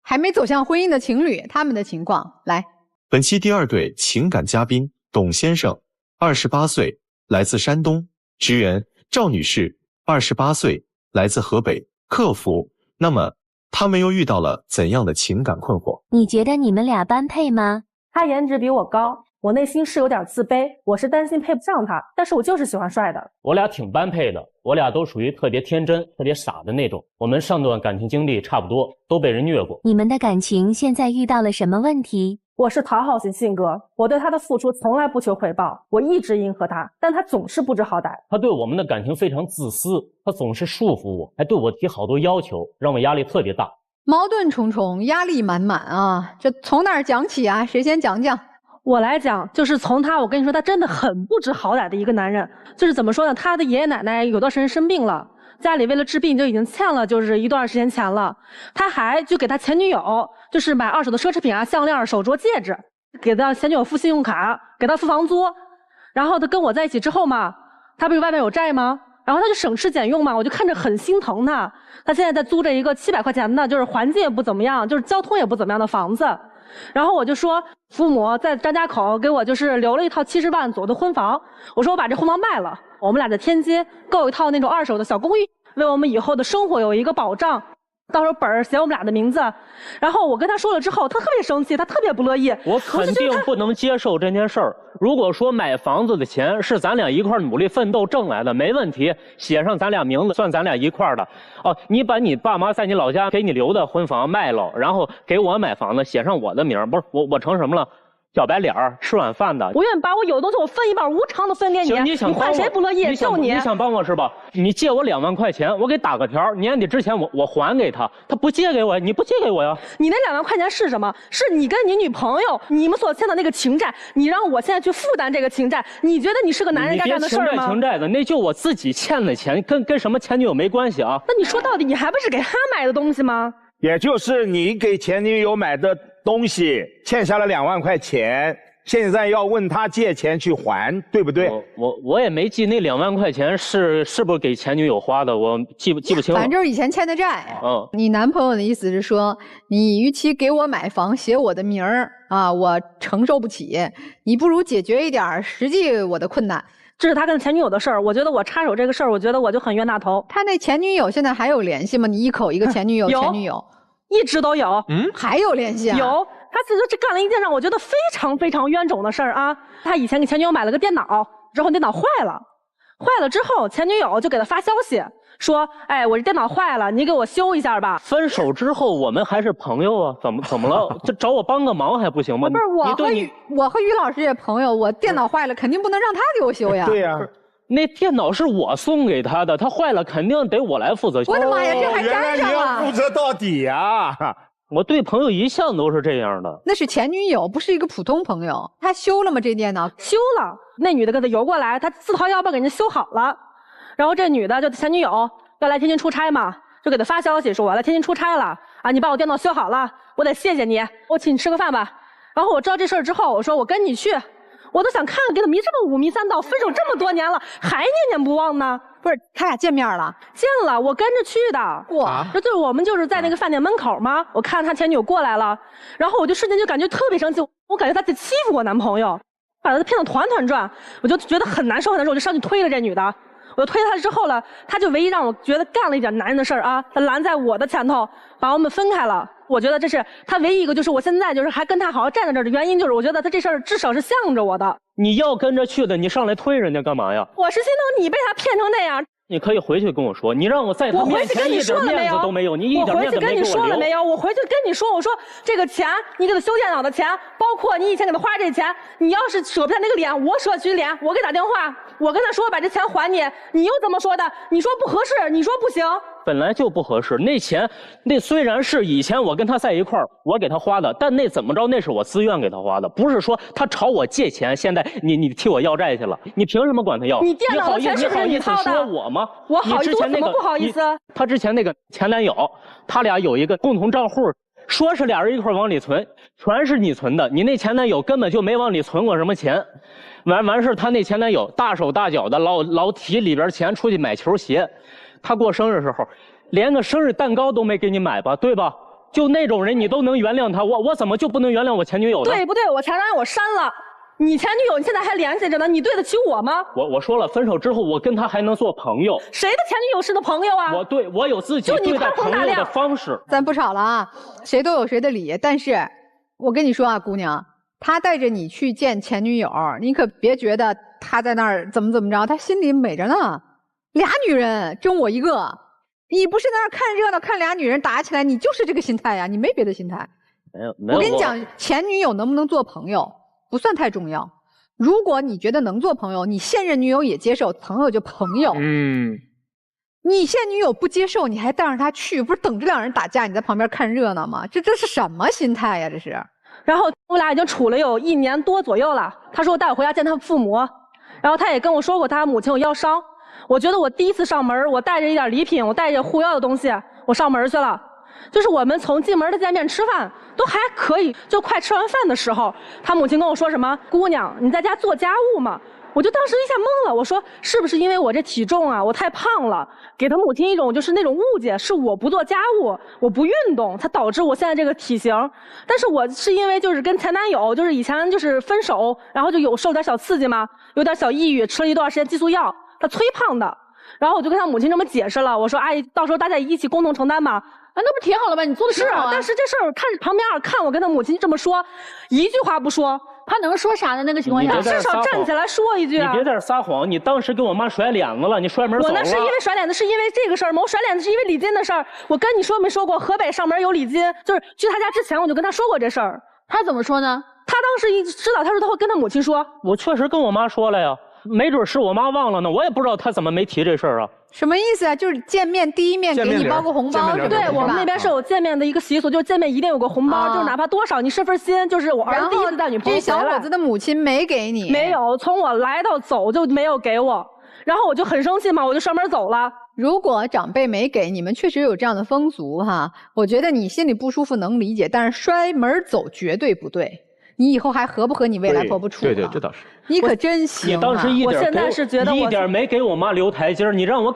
还没走向婚姻的情侣他们的情况。来，本期第2对情感嘉宾董先生，28岁，来自山东；职员赵女士，28岁，来自河北，客服。那么他们又遇到了怎样的情感困惑？你觉得你们俩般配吗？他颜值比我高，我内心是有点自卑，我是担心配不上他，但是我就是喜欢帅的。我俩挺般配的，我俩都属于特别天真、特别傻的那种。我们上段感情经历差不多，都被人虐过。你们的感情现在遇到了什么问题？我是讨好型性格，我对他的付出从来不求回报，我一直迎合他，但他总是不知好歹。他对我们的感情非常自私，他总是束缚我，还对我提好多要求，让我压力特别大。矛盾重重，压力满满啊！这从哪儿讲起啊？谁先讲讲？我来讲，就是从他，我跟你说，他真的很不知好歹的一个男人。就是怎么说呢？他的爷爷奶奶有段时间生病了，家里为了治病就已经欠了就是一段时间钱了。他还就给他前女友就是买2手的奢侈品啊、项链、手镯、戒指，给他前女友付信用卡，给他付房租。然后他跟我在一起之后嘛，他不是外面有债吗？然后他就省吃俭用嘛，我就看着很心疼他。他现在在租着一个700块钱的，就是环境也不怎么样，就是交通也不怎么样的房子。然后我就说，父母在张家口给我就是留了一套70万左右的婚房，我说我把这婚房卖了，我们俩在天街购一套那种2手的小公寓，为我们以后的生活有一个保障。到时候本儿写我们俩的名字。然后我跟他说了之后，他特别生气，他特别不乐意。我肯定不能接受这件事儿。如果说买房子的钱是咱俩一块努力奋斗挣来的，没问题，写上咱俩名字，算咱俩一块的。哦，你把你爸妈在你老家给你留的婚房卖了，然后给我买房子，写上我的名，不是我成什么了？小白脸儿，吃晚饭的。我愿意把我有的东西我分一半，无偿的分给你。你换谁不乐意？就你。你想帮我是吧？你借我2万块钱，我给打个条，年底之前我还给他。他不借给我，你不借给我呀？你那2万块钱是什么？是你跟你女朋友你们所欠的那个情债，你让我现在去负担这个情债，你觉得你是个男人该干的事儿吗？情债的，那就我自己欠的钱，跟什么前女友没关系啊。那你说到底，你还不是给他买的东西吗？也就是你给前女友买的东西，欠下了2万块钱，现在要问他借钱去还，对不对？我也没记那2万块钱是不是给前女友花的，我记不清了。反正以前欠的债。你男朋友的意思是说，你与其给我买房写我的名儿啊，我承受不起，你不如解决一点实际我的困难。这是他跟前女友的事儿，我觉得我插手这个事儿，我觉得我就很冤大头。他那前女友现在还有联系吗？你一口一个前女友，前女友。一直都有，还有联系啊？有，他其实这干了一件让我觉得非常非常冤种的事儿啊！他以前给前女友买了个电脑，之后电脑坏了之后，前女友就给他发消息说：“哎，我这电脑坏了，你给我修一下吧。”分手之后我们还是朋友啊，怎么了？就找我帮个忙还不行吗？不是我和于老师也朋友，我电脑坏了肯定不能让他给我修呀。对呀。那电脑是我送给他的，他坏了肯定得我来负责。我的妈呀，这还沾上了！原来你要负责到底呀！我对朋友一向都是这样的。那是前女友，不是一个普通朋友。他修了吗？这电脑修了。那女的跟他游过来，他自掏腰包给人家修好了。然后这女的就前女友要来天津出差嘛，就给他发消息说：“我来天津出差了啊，你把我电脑修好了，我得谢谢你，我请你吃个饭吧。”然后我知道这事儿之后，我说我跟你去。我都想看看，给他迷这么5迷3道，分手这么多年了，还念念不忘呢。不是，他俩见面了？见了，我跟着去的。哇，这就是我们就是在那个饭店门口嘛。我看他前女友过来了，然后我就瞬间就感觉特别生气，我感觉他在欺负我男朋友，把他骗得团团转，我就觉得很难受，我就上去推了这女的。我就推他之后了，他就唯一让我觉得干了一点男人的事儿啊，他拦在我的前头，把我们分开了。我觉得这是他唯一一个，就是我现在就是还跟他好好站在这儿的原因，就是我觉得他这事儿至少是向着我的。你要跟着去的，你上来推人家干嘛呀？我是心疼你被他骗成那样。你可以回去跟我说，你让我在他面前一点面子都没有，你一点面子没给我留。我回去跟你说了没有？我回去跟你说，我说这个钱，你给他修电脑的钱，包括你以前给他花这钱，你要是舍不下那个脸，我舍去脸，我给打电话，我跟他说把这钱还你，你又怎么说的？你说不合适，你说不行。本来就不合适，那钱那虽然是以前我跟他在一块儿，我给他花的，但那怎么着，那是我自愿给他花的，不是说他朝我借钱，现在你替我要债去了，你凭什么管他要？你电脑的钱是不是你掏的？说我吗？我好意思，我怎么不好意思？他之前那个前男友，他俩有一个共同账户，说是俩人一块往里存，全是你存的，你那前男友根本就没往里存过什么钱。完事，他那前男友大手大脚的老提里边钱出去买球鞋。他过生日时候，连个生日蛋糕都没给你买吧，对吧？就那种人你都能原谅他，我怎么就不能原谅我前女友呢？对不对？我前男友我删了，你前女友你现在还联系着呢，你对得起我吗？我说了，分手之后我跟他还能做朋友。谁的前女友是的朋友啊？我有自己对待朋友的方式。咱不吵了啊，谁都有谁的理。但是我跟你说啊，姑娘，他带着你去见前女友，你可别觉得他在那儿怎么着，他心里美着呢。俩女人争我一个，你不是在那儿看热闹，看俩女人打起来，你就是这个心态呀，你没别的心态。没有。我跟你讲，前女友能不能做朋友不算太重要。如果你觉得能做朋友，你现任女友也接受，朋友就朋友。你现女友不接受，你还带上她去，不是等着两人打架，你在旁边看热闹吗？这是什么心态呀？这是。然后我俩已经处了有1年多左右了。他说带我回家见他父母，然后他也跟我说过他母亲有腰伤。我觉得我第一次上门，我带着一点礼品，我带着护腰的东西，我上门去了。就是我们从进门的见面吃饭都还可以，就快吃完饭的时候，他母亲跟我说什么：“姑娘，你在家做家务吗？”我就当时一下懵了，我说是不是因为我这体重啊，我太胖了，给他母亲一种就是那种误解，是我不做家务，我不运动，才导致我现在这个体型。但是我是因为就是跟前男友就是以前就是分手，然后就有受点小刺激嘛，有点小抑郁，吃了一段时间激素药，他催胖的。然后我就跟他母亲这么解释了，我说阿姨，到时候大家一起共同承担吧。那不挺好了吗？你做的挺好啊。但是这事儿看旁边看我跟他母亲这么说，一句话不说。他能说啥呢？那个情况下，至少站起来说一句啊！你别在这撒谎，你当时给我妈甩脸子了，你摔门走了。我那是因为甩脸子，是因为这个事儿吗？我甩脸子是因为礼金的事儿。我跟你说没说过，河北上门有礼金，就是去他家之前我就跟他说过这事儿。他怎么说呢？他当时一知道，他说他会跟他母亲说。我确实跟我妈说了呀，没准是我妈忘了呢，我也不知道他怎么没提这事儿啊。什么意思啊？就是见面第一面给你包个红包，对，我们那边是有见面的一个习俗，就是见面一定有个红包，就是哪怕多少，你是份心，就是我儿子第一次带女朋友回来。这小伙子的母亲没给你？没有，从我来到走就没有给我，然后我就很生气嘛，我就上门走了。如果长辈没给你们，确实有这样的风俗哈，我觉得你心里不舒服能理解，但是摔门走绝对不对。你以后还和不和你未来婆婆处？对，这倒是。你可真行、啊！你当时我现在是觉得一点没给我妈留台阶，你让我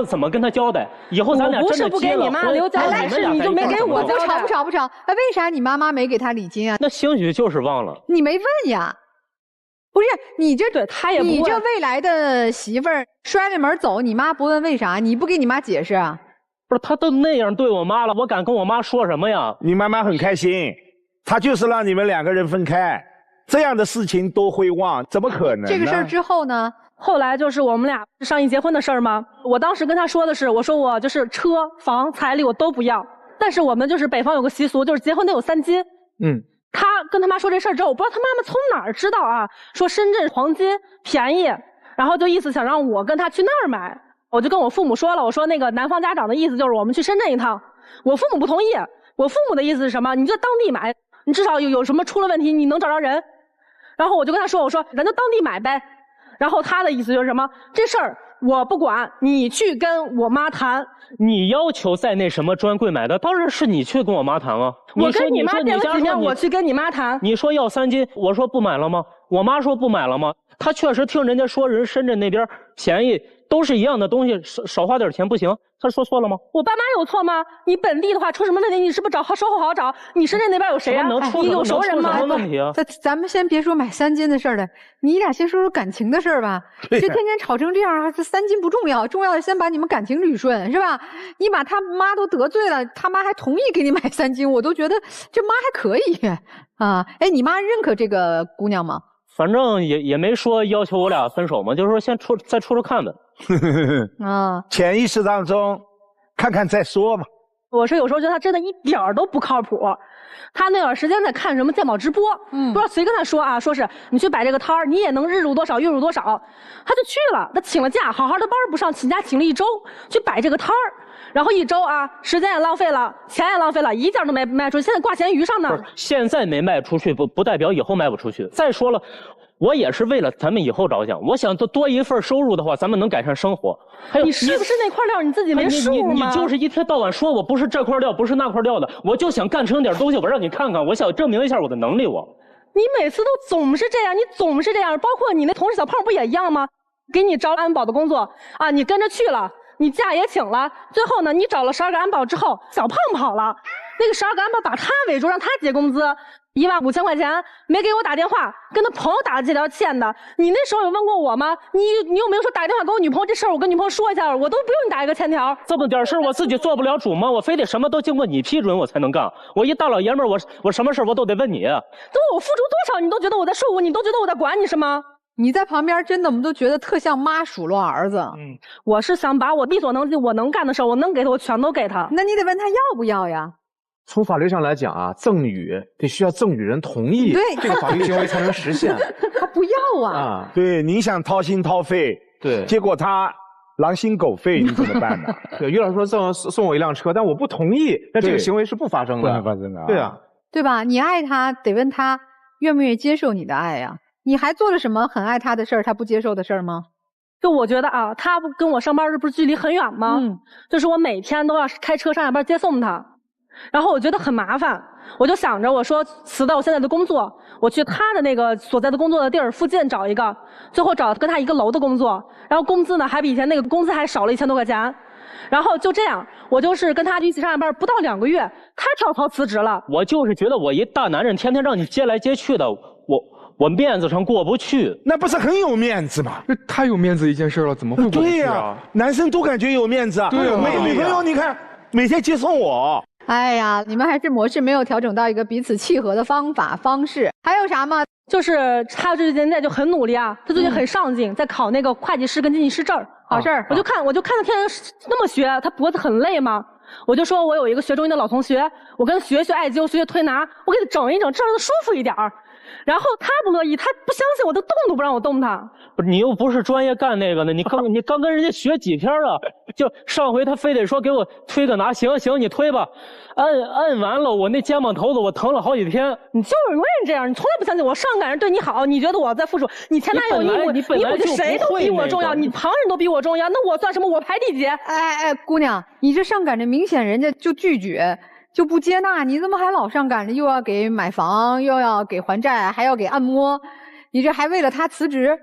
怎么跟她交代？以后咱俩真的结了婚，不是不给你妈留交代，是你就没给我交代。不吵！哎，为啥你妈妈没给他礼金啊？那兴许就是忘了。你没问呀？不是你这对他也不问。你这未来的媳妇儿摔了门走，你妈不问为啥？你不给你妈解释啊？不是，他都那样对我妈了，我敢跟我妈说什么呀？你妈妈很开心，她就是让你们2个人分开。这样的事情都会忘，怎么可能呢？这个事儿之后呢？后来就是我们俩商议结婚的事儿吗？我当时跟他说的是，我说我就是车房彩礼我都不要，但是我们就是北方有个习俗，就是结婚得有3金。他跟他妈说这事儿之后，我不知道他妈妈从哪儿知道啊，说深圳黄金便宜，然后就意思想让我跟他去那儿买。我就跟我父母说了，我说那个男方家长的意思就是我们去深圳一趟，我父母不同意。我父母的意思是什么？你就当地买，你至少有什么出了问题你能找着人。然后我就跟他说，我说咱就当地买呗。然后他的意思就是什么？这事儿我不管，你去跟我妈谈。你要求在那什么专柜买的，当然是你去跟我妈谈啊。我跟你妈见了几面，我去跟你妈谈。你说要3金，我说不买了吗？我妈说不买了吗？她确实听人家说人深圳那边便宜，都是一样的东西，少花点钱不行。她说错了吗？我爸妈有错吗？你本地的话出什么问题，你是不是稍后好找？你深圳那边有谁啊？你有熟人吗？什么问题啊？咱们先别说买3金的事儿了，你俩先说说感情的事儿吧。这天天吵成这样啊，这3金不重要，重要的先把你们感情捋顺，是吧？你把他妈都得罪了，他妈还同意给你买3金，我都觉得这妈还可以啊。哎，你妈认可这个姑娘吗？反正也没说要求我俩分手嘛，就是说再处看呗。潜意识当中看看再说吧。我是有时候觉得他真的一点儿都不靠谱。他那段时间在看什么鉴宝直播，不知道谁跟他说啊，说是你去摆这个摊儿，你也能日入多少月入多少，他就去了，他请了假，好好的班不上，请假请了1周去摆这个摊儿，然后1周啊，时间也浪费了，钱也浪费了，一件都没卖出去，现在挂咸鱼上呢。不是，现在没卖出去不代表以后卖不出去。再说了，我也是为了咱们以后着想，我想多一份收入的话，咱们能改善生活。还有你是不是那块料你自己没数吗？你就是一天到晚说我不是这块料，不是那块料的，我就想干成点东西，我让你看看，我想证明一下我的能力。你每次都总是这样，你总是这样，包括你那同事小胖不也一样吗？给你招安保的工作啊，你跟着去了，你假也请了，最后呢，你找了12个安保之后，小胖跑了，那个12个安保把他围住，让他结工资。15000块钱没给我打电话，跟他朋友打了这条欠的。你那时候有问过我吗？你有没有说打电话给我女朋友这事儿？我跟女朋友说一下，我都不用你打一个欠条。这么点事儿我自己做不了主吗？我非得什么都经过你批准我才能干。我一大老爷们儿，我什么事儿我都得问你。都我付出多少，你都觉得我在受我，你都觉得我在管你是吗？你在旁边真的，我们都觉得特像妈数落儿子。我是想把我力所能及我能干的事儿，我能给他，我全都给他。那你得问他要不要呀？从法律上来讲啊，赠与得需要赠与人同意，对，这个法律行为才能实现。他不要啊！对，你想掏心掏肺，对，结果他狼心狗肺，你怎么办呢？对，于老师说送我一辆车，但我不同意，那这个行为是不发生的，不能发生的。对啊，对吧？你爱他，得问他愿不愿意接受你的爱呀？你还做了什么很爱他的事儿，他不接受的事儿吗？就我觉得啊，他跟我上班这不是距离很远吗？就是我每天都要开车上下班接送他。然后我觉得很麻烦，我就想着我说辞掉我现在的工作，我去他的那个所在的工作的地儿附近找一个，最后找跟他一个楼的工作，然后工资呢还比以前那个工资还少了1000多块钱，然后就这样，我就是跟他一起上下班，不到2个月，他跳槽辞职了。我就是觉得我一大男人天天让你接来接去的，我面子上过不去。那不是很有面子吗？这太有面子一件事了，怎么会过不去啊？对呀，男生都感觉有面子啊。对啊，女朋友你看。每天接送我。哎呀，你们还是模式没有调整到一个彼此契合的方式。还有啥吗？就是他最近就很努力啊，他最近很上进，在考那个会计师跟经济师证。好事儿。我就看他天天那么学，他脖子很累吗？我就说我有一个学中医的老同学，我跟他学艾灸，学推拿，我给他整一整，这样他舒服一点儿。然后他不乐意，他不相信我，他动都不让我动他。不是你又不是专业干那个的，你刚跟人家学几天啊？就上回他非得说给我推个拿，行你推吧，摁完了我那肩膀头子我疼了好几天。你就是永远这样，你从来不相信我，上赶着对你好，你觉得我在付出，你前男友你谁都比我重要，你旁人都比我重要，那我算什么？我排第几？哎，姑娘，你这上赶着明显人家就拒绝。就不接纳，你怎么还老上赶着又要给买房，又要给还债，还要给按摩？你这还为了他辞职？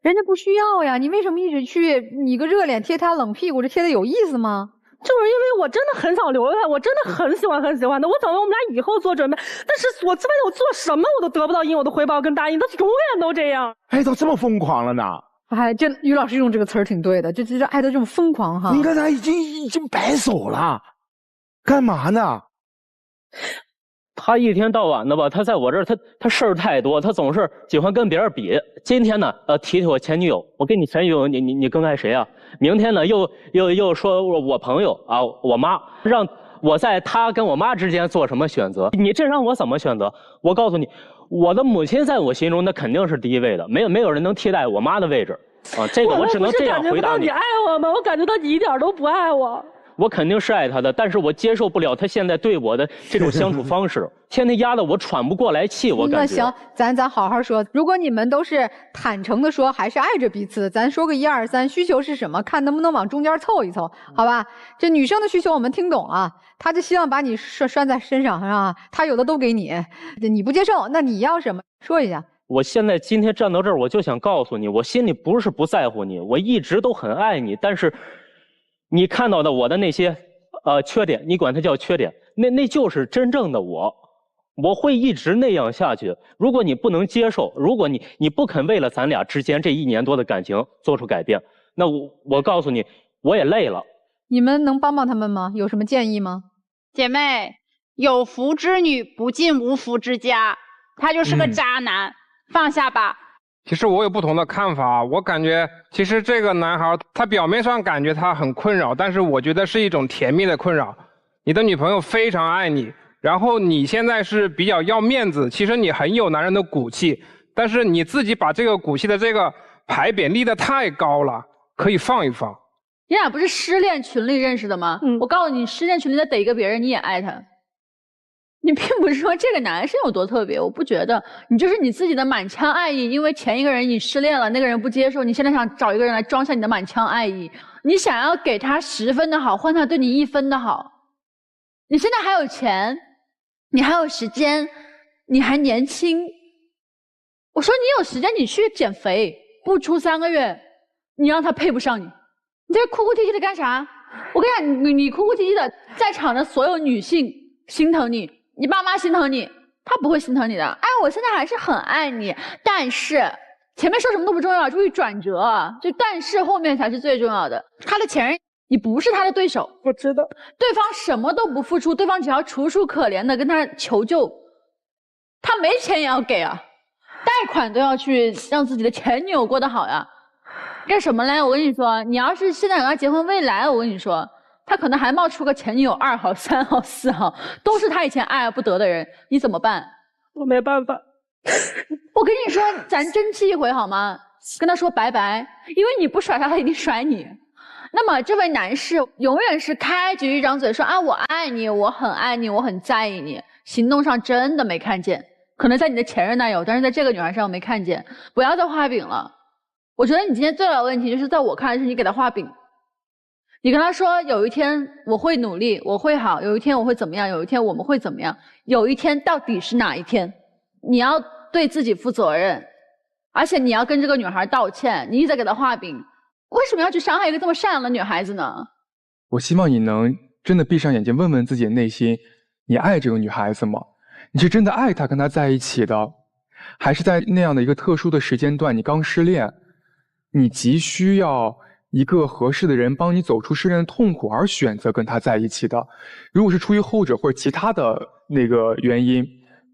人家不需要呀，你为什么一直去？你个热脸贴他冷屁股，这贴的有意思吗？就是因为我真的很想留下，我真的很喜欢的。我想为我们俩以后做准备，但是我这边我做什么我都得不到应有的回报跟答应，他永远都这样。爱到这么疯狂了呢？哎，这于老师用这个词儿挺对的，这爱得这么疯狂哈。你看他已经摆手了，干嘛呢？他一天到晚的吧，他在我这儿，他事儿太多，他总是喜欢跟别人比。今天呢，提我前女友，我跟你前女友，你更爱谁啊？明天呢，又说我朋友啊，我妈，让我在他跟我妈之间做什么选择？你这让我怎么选择？我告诉你，我的母亲在我心中那肯定是第一位的，没有人能替代我妈的位置啊。这个我只能这样回答你。你爱我吗？我感觉到你一点都不爱我。我肯定是爱他的，但是我接受不了他现在对我的这种相处方式，天天压得我喘不过来气，我感觉。那行，咱好好说。如果你们都是坦诚的说，还是爱着彼此，咱说个1、2、3，需求是什么？看能不能往中间凑一凑，好吧？这女生的需求我们听懂了，她就希望把你拴在身上，是吧？她有的都给你，你不接受，那你要什么？说一下。我现在今天站到这儿，我就想告诉你，我心里不是不在乎你，我一直都很爱你，但是。你看到的我的那些，缺点，你管它叫缺点，那就是真正的我，我会一直那样下去。如果你不能接受，如果你不肯为了咱俩之间这1年多的感情做出改变，那我告诉你，我也累了。你们能帮他们吗？有什么建议吗？姐妹，有福之女不进无福之家，他就是个渣男，放下吧。其实我有不同的看法，我感觉其实这个男孩他表面上感觉他很困扰，但是我觉得是一种甜蜜的困扰。你的女朋友非常爱你，然后你现在是比较要面子，其实你很有男人的骨气，但是你自己把这个骨气的这个牌匾立得太高了，可以放一放。你俩不是失恋群里认识的吗？我告诉你，失恋群里再逮一个别人，你也爱他。你并不是说这个男生有多特别，我不觉得，你就是你自己的满腔爱意，因为前一个人你失恋了，那个人不接受，你现在想找一个人来装下你的满腔爱意，你想要给他10分的好，换他对你1分的好。你现在还有钱，你还有时间，你还年轻。我说你有时间你去减肥，不出3个月，你让他配不上你，你在这哭哭啼啼的干啥？我跟你讲，你哭哭啼啼的，在场的所有女性心疼你。你爸妈心疼你，他不会心疼你的。哎，我现在还是很爱你，但是前面说什么都不重要，注意转折，就但是后面才是最重要的。他的前任，你不是他的对手，我知道。对方什么都不付出，对方只要楚楚可怜的跟他求救，他没钱也要给啊，贷款都要去让自己的前女友过得好呀。干什么嘞？我跟你说，你要是现在跟他结婚，未来我跟你说。他可能还冒出个前女友2号、3号、4号，都是他以前爱而不得的人，你怎么办？我没办法。我跟你说，咱争气一回好吗？跟他说拜拜，因为你不甩他，他一定甩你。那么这位男士永远是开局一张嘴说啊，我爱你，我很爱你，我很在意你，行动上真的没看见。可能在你的前任那有，但是在这个女孩上我没看见。不要再画饼了。我觉得你今天最大的问题就是在我看来是你给他画饼。你跟他说有一天我会努力，我会好，有一天我会怎么样，有一天我们会怎么样，有一天到底是哪一天？你要对自己负责任，而且你要跟这个女孩道歉。你一直在给她画饼，为什么要去伤害一个这么善良的女孩子呢？我希望你能真的闭上眼睛问问自己的内心，你爱这个女孩子吗？你是真的爱她跟她在一起的，还是在那样的一个特殊的时间段，你刚失恋，你急需要一个合适的人帮你走出失恋的痛苦而选择跟他在一起的。如果是出于后者或者其他的那个原因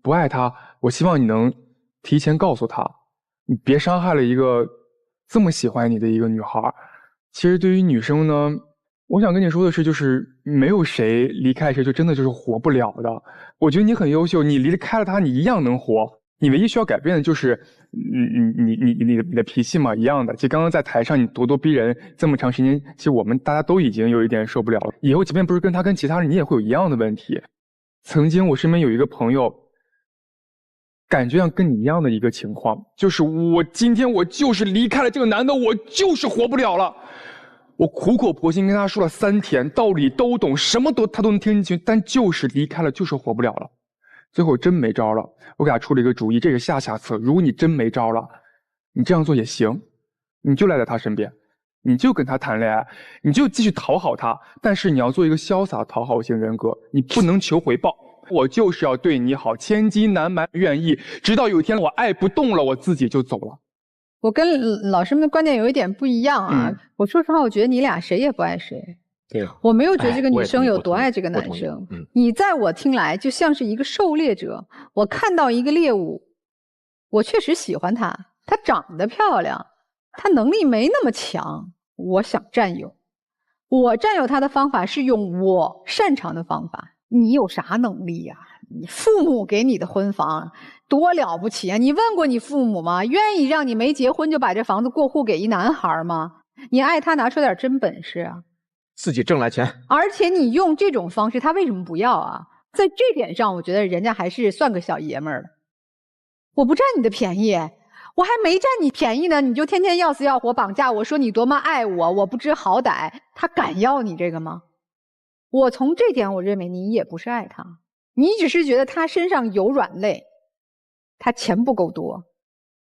不爱他，我希望你能提前告诉他，你别伤害了一个这么喜欢你的一个女孩。其实对于女生呢，我想跟你说的是，就是没有谁离开谁就真的就是活不了的。我觉得你很优秀，你离开了他你一样能活，你唯一需要改变的就是你的脾气嘛，一样的。其实刚刚在台上你咄咄逼人这么长时间，其实我们大家都已经有一点受不了了。以后即便不是跟他，跟其他人，你也会有一样的问题。曾经我身边有一个朋友，感觉像跟你一样的一个情况，就是今天我就是离开了这个男的，我就是活不了了。我苦口婆心跟他说了3天，道理都懂，什么他都能听进去，但就是离开了，就是活不了了。最后真没招了，我给他出了一个主意，这个下策。如果你真没招了，你这样做也行，你就赖在他身边，你就跟他谈恋爱，你就继续讨好他，但是你要做一个潇洒讨好型人格，你不能求回报。我就是要对你好，千金难买愿意，直到有一天我爱不动了，我自己就走了。我跟老师们的观点有一点不一样啊。我说实话，我觉得你俩谁也不爱谁。对，我没有觉得这个女生有多爱这个男生。你在我听来就像是一个狩猎者，我看到一个猎物，我确实喜欢她，她长得漂亮，她能力没那么强，我想占有。我占有她的方法是用我擅长的方法。你有啥能力呀？你父母给你的婚房多了不起啊！你问过你父母吗？愿意让你没结婚就把这房子过户给一男孩吗？你爱他拿出点真本事啊！自己挣来钱。而且你用这种方式，他为什么不要啊？在这点上，我觉得人家还是算个小爷们儿了。我不占你的便宜，我还没占你便宜呢，你就天天要死要活绑架我，说你多么爱我，我不知好歹，他敢要你这个吗？我从这点我认为你也不是爱他，你只是觉得他身上有软肋，他钱不够多，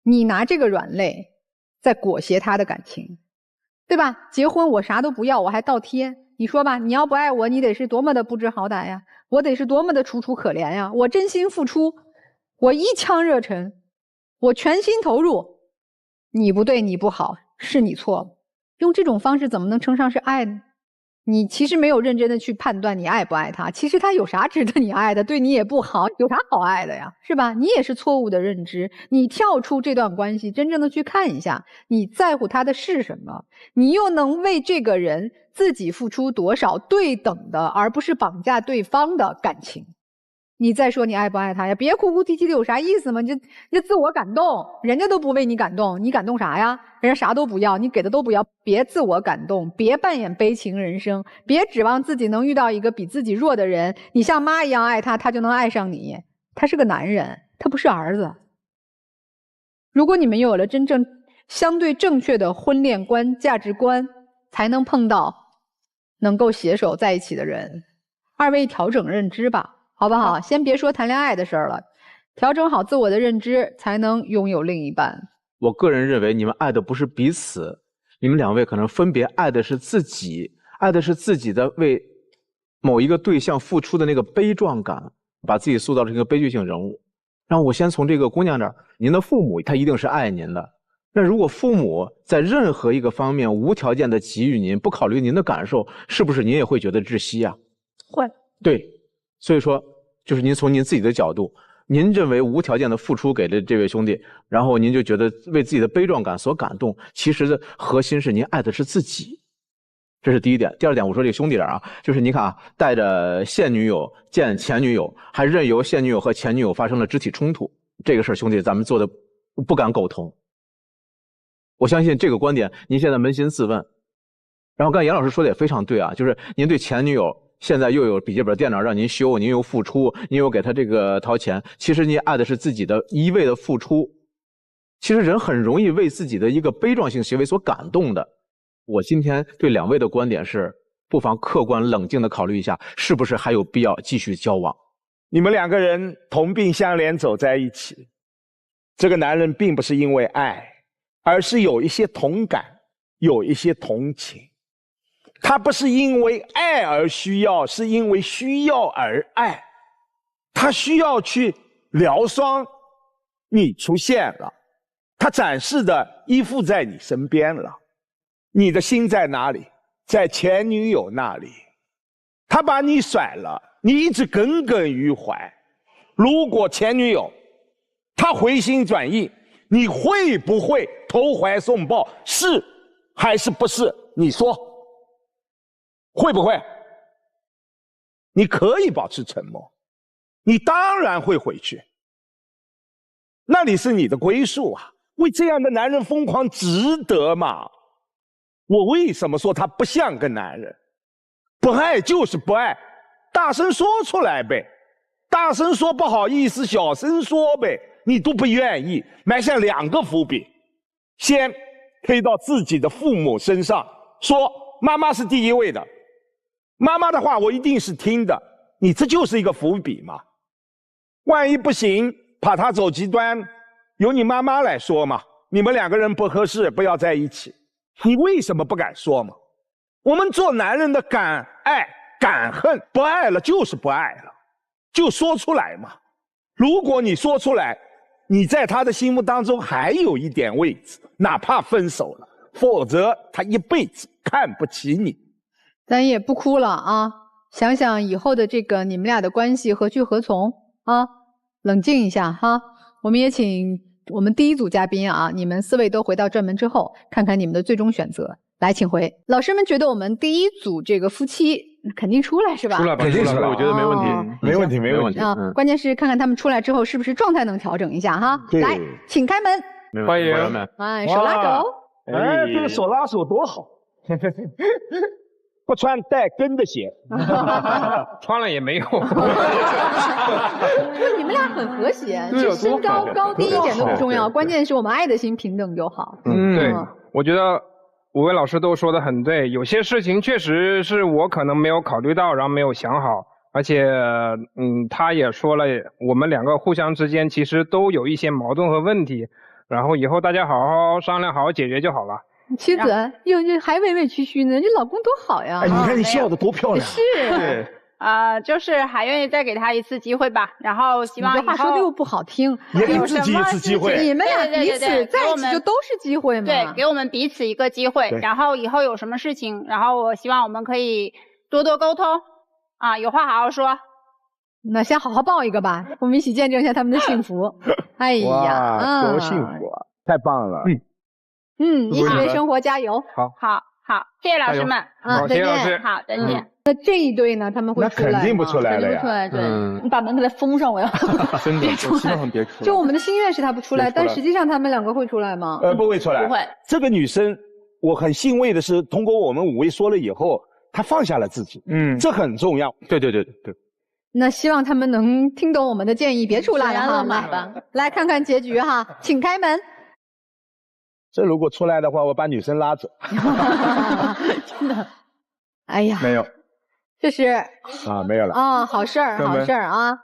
你拿这个软肋在裹挟他的感情，对吧？结婚我啥都不要，我还倒贴，你说吧，你要不爱我，你得是多么的不知好歹呀，我得是多么的楚楚可怜呀，我真心付出，我一腔热忱，我全心投入，你不对，你不好，是你错了，用这种方式怎么能称上是爱呢？你其实没有认真的去判断你爱不爱他，其实他有啥值得你爱的，对你也不好，有啥好爱的呀，是吧？你也是错误的认知，你跳出这段关系，真正的去看一下，你在乎他的是什么，你又能为这个人自己付出多少对等的，而不是绑架对方的感情。你再说你爱不爱他呀？别哭哭啼啼的，有啥意思吗？你自我感动，人家都不为你感动，你感动啥呀？人家啥都不要，你给的都不要，别自我感动，别扮演悲情人生，别指望自己能遇到一个比自己弱的人，你像妈一样爱他，他就能爱上你。他是个男人，他不是儿子。如果你们有了真正相对正确的婚恋观、价值观，才能碰到能够携手在一起的人。二位调整认知吧。好不好？先别说谈恋爱的事儿了，调整好自我的认知，才能拥有另一半。我个人认为，你们爱的不是彼此，你们2位可能分别爱的是自己，爱的是自己的为某一个对象付出的那个悲壮感，把自己塑造成一个悲剧性人物。然后我先从这个姑娘这儿，您的父母他一定是爱您的。那如果父母在任何一个方面无条件的给予您，不考虑您的感受，是不是您也会觉得窒息啊？会。对。所以说，就是您从您自己的角度，您认为无条件的付出给了这位兄弟，然后您就觉得为自己的悲壮感所感动，其实的核心是您爱的是自己，这是第一点。第二点，我说这个兄弟这儿啊，就是你看啊，带着现女友见前女友，还任由现女友和前女友发生了肢体冲突，这个事儿兄弟咱们做的不敢苟同。我相信这个观点您现在扪心自问。然后刚才严老师说的也非常对啊，就是您对前女友现在又有笔记本电脑让您修，您又付出，您又给他这个掏钱，其实您爱的是自己的一味的付出。其实人很容易为自己的一个悲壮性行为所感动的。我今天对2位的观点是，不妨客观冷静的考虑一下，是不是还有必要继续交往。你们2个人同病相怜走在一起，这个男人并不是因为爱，而是有一些同感，有一些同情。他不是因为爱而需要，是因为需要而爱。他需要去疗伤，你出现了，他展示的依附在你身边了。你的心在哪里？在前女友那里。他把你甩了，你一直耿耿于怀。如果前女友她回心转意，你会不会投怀送抱？是还是不是？你说会不会？你可以保持沉默，你当然会回去，那里是你的归宿啊！为这样的男人疯狂，值得吗？我为什么说他不像个男人？不爱就是不爱，大声说出来呗，大声说不好意思，小声说呗。你都不愿意，埋下2个伏笔，先推到自己的父母身上，说妈妈是第一位的，妈妈的话我一定是听的，你这就是一个伏笔嘛。万一不行，怕他走极端，由你妈妈来说嘛，你们2个人不合适，不要在一起。你为什么不敢说嘛？我们做男人的敢爱敢恨，不爱了就是不爱了，就说出来嘛。如果你说出来，你在他的心目当中还有一点位置，哪怕分手了，否则他一辈子看不起你。咱也不哭了啊，想想以后的这个你们俩的关系何去何从啊，冷静一下哈。我们也请我们第一组嘉宾啊，你们4位都回到正门之后，看看你们的最终选择。来，请回。老师们觉得我们第一组这个夫妻肯定出来是吧？出来吧，肯定出来，我觉得没问题，没问题，没问题啊。关键是看看他们出来之后是不是状态能调整一下哈。来，请开门，欢迎。哎，手拉手。哎，这个手拉手多好。不穿带跟的鞋，穿了也没用。你们俩很和谐，就身高高低一点都不重要，关键是我们爱的心平等就好。对，我觉得5位老师都说的很对，有些事情确实是我可能没有考虑到，然后没有想好，而且他也说了，我们2个互相之间其实都有一些矛盾和问题，然后以后大家好好商量，好好解决就好了。妻子又还委委屈屈呢，这老公多好呀！哎，你看你笑得多漂亮。是。就是还愿意再给他一次机会吧，然后希望以后。你这话说的又不好听，也给自己一次机会。你们俩彼此在一起就都是机会嘛。对，给我们彼此一个机会，然后以后有什么事情，然后我希望我们可以多多沟通啊，有话好好说。那先好好抱一个吧，我们一起见证一下他们的幸福。哎呀，多幸福啊！太棒了。一起为生活加油。好，谢谢老师们。好，谢谢老师。好，再见。那这一对呢？他们会出来吗？那肯定不出来了呀。出来，对，你把门给他封上，我要。真的，我希望他们别出来。就我们的心愿是他不出来，但实际上他们2个会出来吗？不会出来。不会。这个女生，我很欣慰的是，通过我们5位说了以后，她放下了自己。这很重要。对。那希望他们能听懂我们的建议，别出来了哈。来看看结局哈，请开门。这如果出来的话，我把女生拉走。真的，哎呀，没有，这是没有了啊，好事儿啊！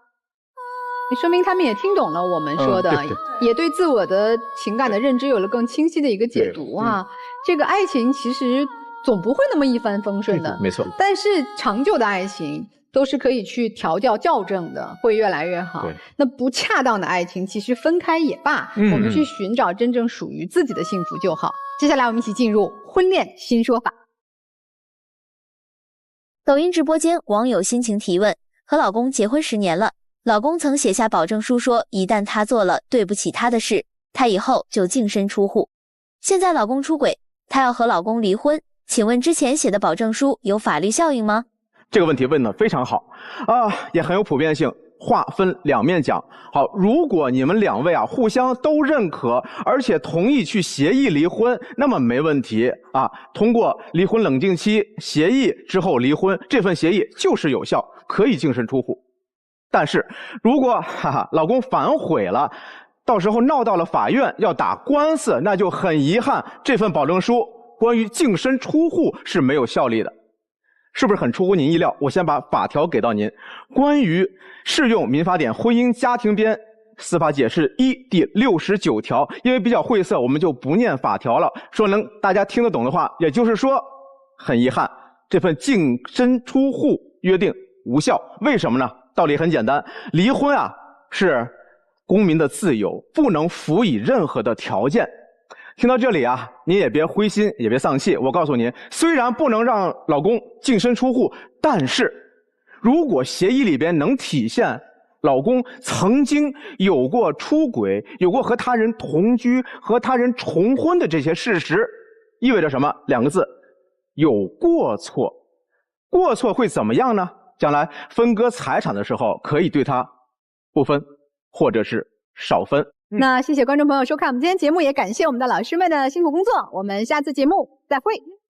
说明他们也听懂了我们说的，也对自我的情感的认知有了更清晰的一个解读啊。这个爱情其实总不会那么一帆风顺的，没错。但是长久的爱情都是可以去调教校正的，会越来越好。那不恰当的爱情其实分开也罢，我们去寻找真正属于自己的幸福就好。接下来我们一起进入婚恋新说法。抖音直播间网友心情提问：和老公结婚10年了，老公曾写下保证书说，一旦他做了对不起他的事，他以后就净身出户。现在老公出轨，他要和老公离婚，请问之前写的保证书有法律效应吗？这个问题问得非常好啊，也很有普遍性。话分2面讲。好，如果你们2位互相都认可，而且同意去协议离婚，那么没问题啊。通过离婚冷静期协议之后离婚，这份协议就是有效，可以净身出户。但是如果老公反悔了，到时候闹到了法院要打官司，那就很遗憾，这份保证书关于净身出户是没有效力的。是不是很出乎您意料？我先把法条给到您。关于适用民法典婚姻家庭编司法解释1第69条，因为比较晦涩，我们就不念法条了。说能大家听得懂的话，也就是说，很遗憾，这份净身出户约定无效。为什么呢？道理很简单，离婚是公民的自由，不能辅以任何的条件。听到这里啊，你也别灰心，也别丧气。我告诉您，虽然不能让老公净身出户，但是如果协议里边能体现老公曾经有过出轨，有过和他人同居、和他人重婚的这些事实，意味着什么？2个字，有过错。过错会怎么样呢？将来分割财产的时候，可以对他不分，或者是少分。那谢谢观众朋友收看我们今天节目，也感谢我们的老师们的辛苦工作。我们下次节目再会。